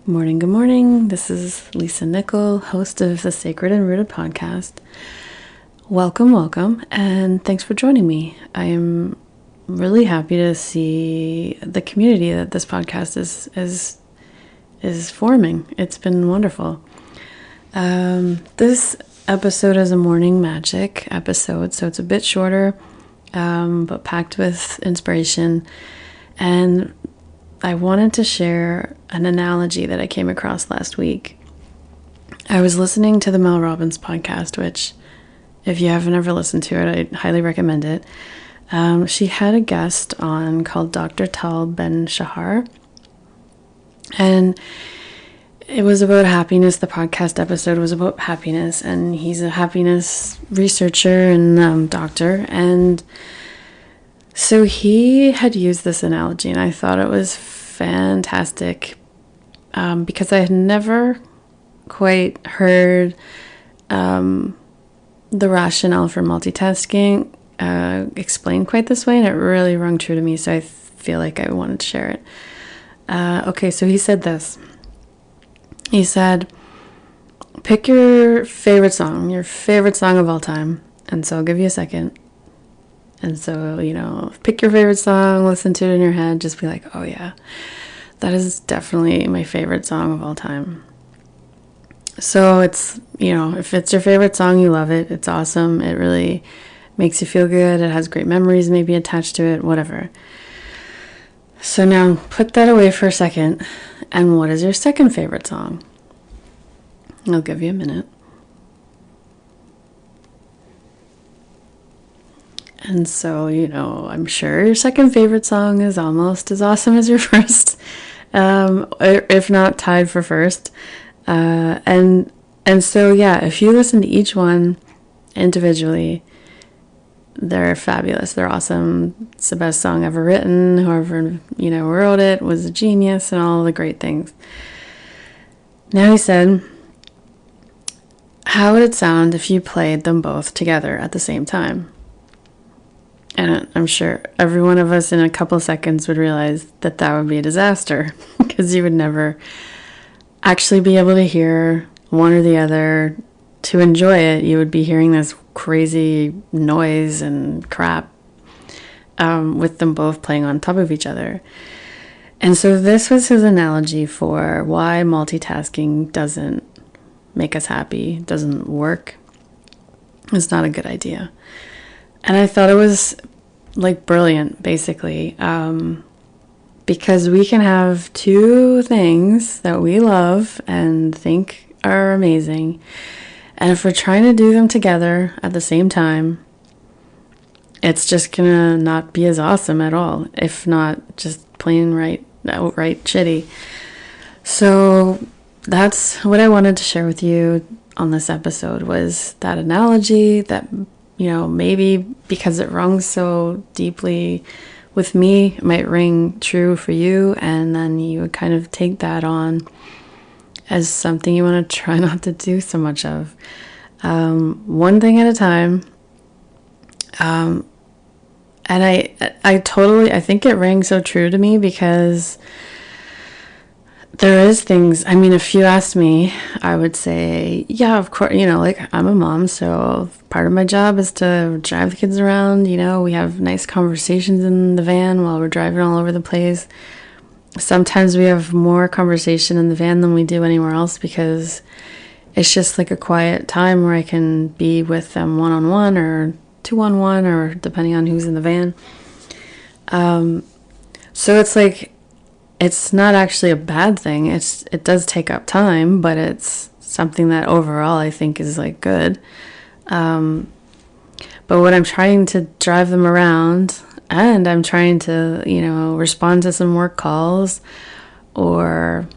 Good morning. This is Lisa Nickel, host of the Sacred and Rooted podcast. Welcome, and thanks for joining me. I am really happy to see the community that this podcast is forming. It's been wonderful. This episode is a morning magic episode, so it's a bit shorter, but packed with inspiration. And I wanted to share an analogy that I came across last week. I was listening to the Mel Robbins podcast, which, if you haven't ever listened to it, I highly recommend it. She had a guest on called Dr. Tal Ben Shahar, and it was about happiness. The podcast episode was about happiness, and he's a happiness researcher and doctor, and so he had used this analogy, and I thought it was fantastic because I had never quite heard the rationale for multitasking explained quite this way, and it really rung true to me, so I feel like I wanted to share it. Okay, so he said this. He said, pick your favorite song of all time, and so I'll give you a second. And so, pick your favorite song, listen to it in your head, just be like, oh yeah, that is definitely my favorite song of all time. So it's, if it's your favorite song, you love it, it's awesome, it really makes you feel good, it has great memories maybe attached to it, whatever. So now put that away for a second, and what is your second favorite song? I'll give you a minute. And so, I'm sure your second favorite song is almost as awesome as your first, if not tied for first. And so, yeah, if you listen to each one individually, they're fabulous. They're awesome. It's the best song ever written. Whoever, wrote it was a genius and all the great things. Now he said, how would it sound if you played them both together at the same time? And I'm sure every one of us in a couple of seconds would realize that would be a disaster because you would never actually be able to hear one or the other. To enjoy it, you would be hearing this crazy noise and crap with them both playing on top of each other. And so this was his analogy for why multitasking doesn't make us happy, doesn't work. It's not a good idea. And I thought it was brilliant, basically, because we can have two things that we love and think are amazing. And if we're trying to do them together at the same time, it's just gonna not be as awesome at all, if not just plain outright shitty. So that's what I wanted to share with you on this episode, was that analogy that, maybe because it rung so deeply with me, it might ring true for you, and then you would kind of take that on as something you want to try not to do so much of. One thing at a time. And I think it rang so true to me because there is things, if you asked me, I would say, yeah, of course, I'm a mom, so part of my job is to drive the kids around, we have nice conversations in the van while we're driving all over the place. Sometimes we have more conversation in the van than we do anywhere else because it's just like a quiet time where I can be with them one-on-one or two-on-one, or depending on who's in the van. So it's it's not actually a bad thing. It does take up time, but it's something that overall I think is good. But when I'm trying to drive them around and I'm trying to, respond to some work calls, or,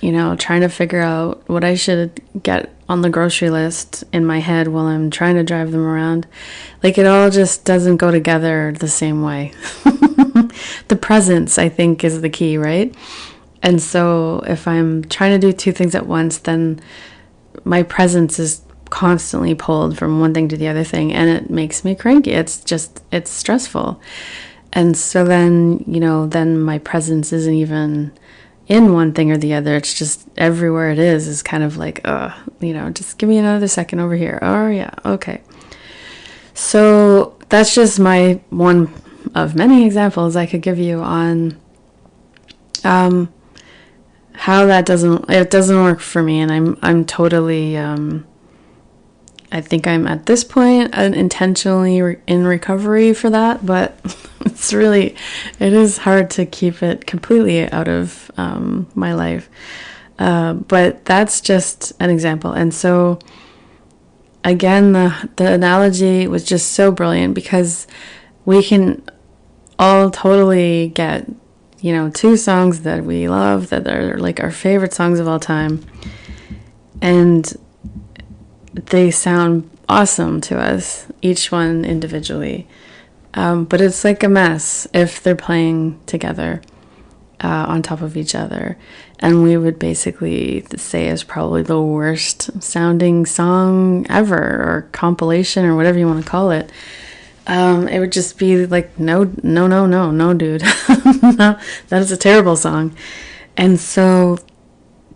trying to figure out what I should get on the grocery list in my head while I'm trying to drive them around, it all just doesn't go together the same way. The presence, I think, is the key, right? And so if I'm trying to do two things at once, then my presence is constantly pulled from one thing to the other thing, and it makes me cranky. It's stressful. And so then, then my presence isn't even, in one thing or the other. It's just everywhere it is kind of like, just give me another second over here. Oh yeah, okay. So that's just my one of many examples I could give you on how that doesn't work for me. And I'm totally, I think I'm at this point intentionally in recovery for that, but it is hard to keep it completely out of my life. But that's just an example. And so again, the analogy was just so brilliant, because we can all totally get, two songs that we love, that are like our favorite songs of all time, and they sound awesome to us, each one individually. But it's like a mess if they're playing together on top of each other. And we would basically say is probably the worst sounding song ever, or compilation, or whatever you want to call it. It would just be like, no, dude. No, that is a terrible song. And so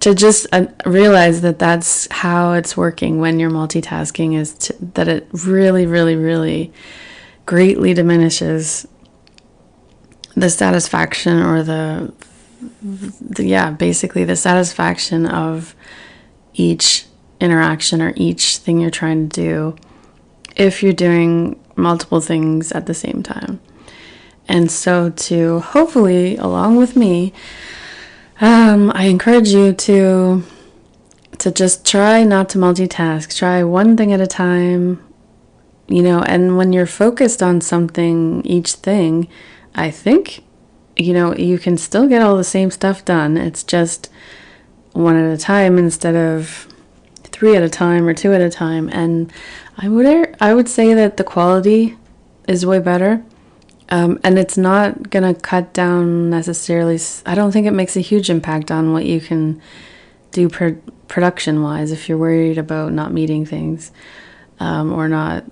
to just realize that that's how it's working when you're multitasking, is that it really, really, really greatly diminishes the satisfaction, or basically the satisfaction of each interaction or each thing you're trying to do, if you're doing multiple things at the same time. And so to hopefully, along with me, I encourage you to just try not to multitask. Try one thing at a time, and when you're focused on something, each thing, I think, you can still get all the same stuff done. It's just one at a time instead of 3 at a time or 2 at a time. And I would say that the quality is way better. And it's not going to cut down necessarily. I don't think it makes a huge impact on what you can do production-wise, if you're worried about not meeting things, or not,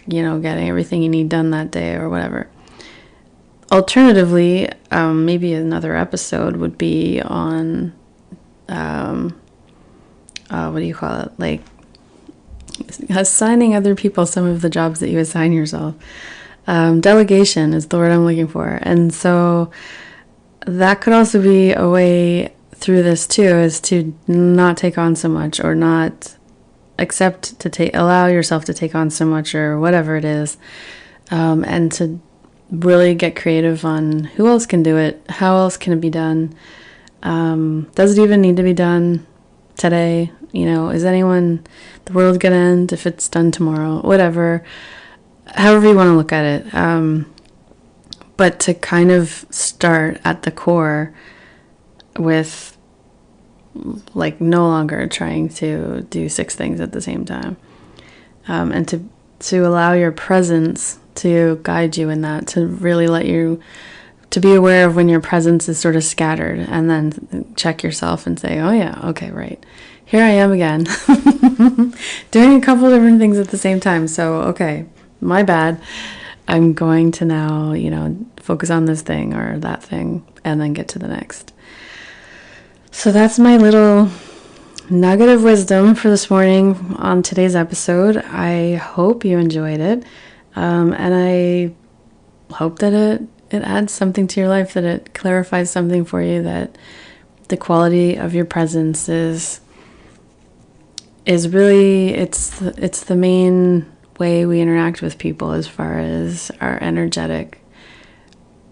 getting everything you need done that day or whatever. Alternatively, maybe another episode would be on, what do you call it? Like assigning other people some of the jobs that you assign yourself. Delegation is the word I'm looking for. And so that could also be a way through this too, is to not take on so much, or not allow yourself to take on so much, or whatever it is. And to really get creative on who else can do it, how else can it be done, does it even need to be done today? Is the world gonna end if it's done tomorrow? Whatever, however you want to look at it. But to kind of start at the core with, like, no longer trying to do 6 things at the same time, and to allow your presence to guide you in that, to really to be aware of when your presence is sort of scattered, and then check yourself and say, oh yeah, okay, right, here I am again, doing a couple different things at the same time. So, okay, my bad. I'm going to now, focus on this thing or that thing, and then get to the next. So that's my little nugget of wisdom for this morning on today's episode. I hope you enjoyed it. And I hope that it adds something to your life, that it clarifies something for you, that the quality of your presence is really, it's the main way we interact with people, as far as our energetic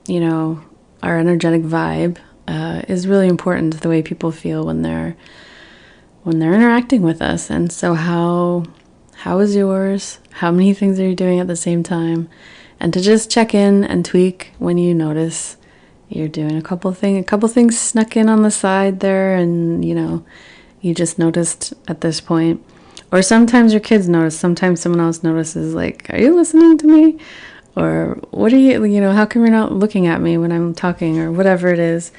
vibe is really important to the way people feel when they're interacting with us. And so how is yours? How many things are you doing at the same time? And to just check in and tweak when you notice you're doing a couple things snuck in on the side there, and you just noticed at this point. Or sometimes your kids notice, sometimes someone else notices, like, are you listening to me? Or what are you, how come you're not looking at me when I'm talking, or whatever it is.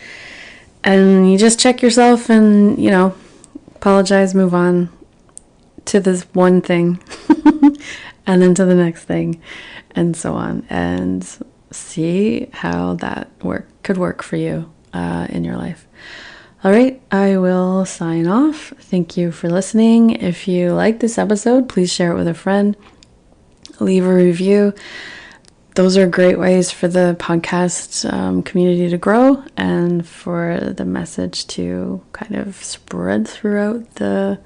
And you just check yourself and, apologize, move on to this one thing, and then to the next thing, and so on, and see how that could work for you. in your life. All right, I will sign off. Thank you for listening. If you like this episode, please share it with a friend. Leave a review. Those are great ways for the podcast community to grow and for the message to kind of spread throughout the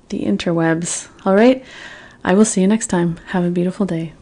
interwebs. All right, I will see you next time. Have a beautiful day.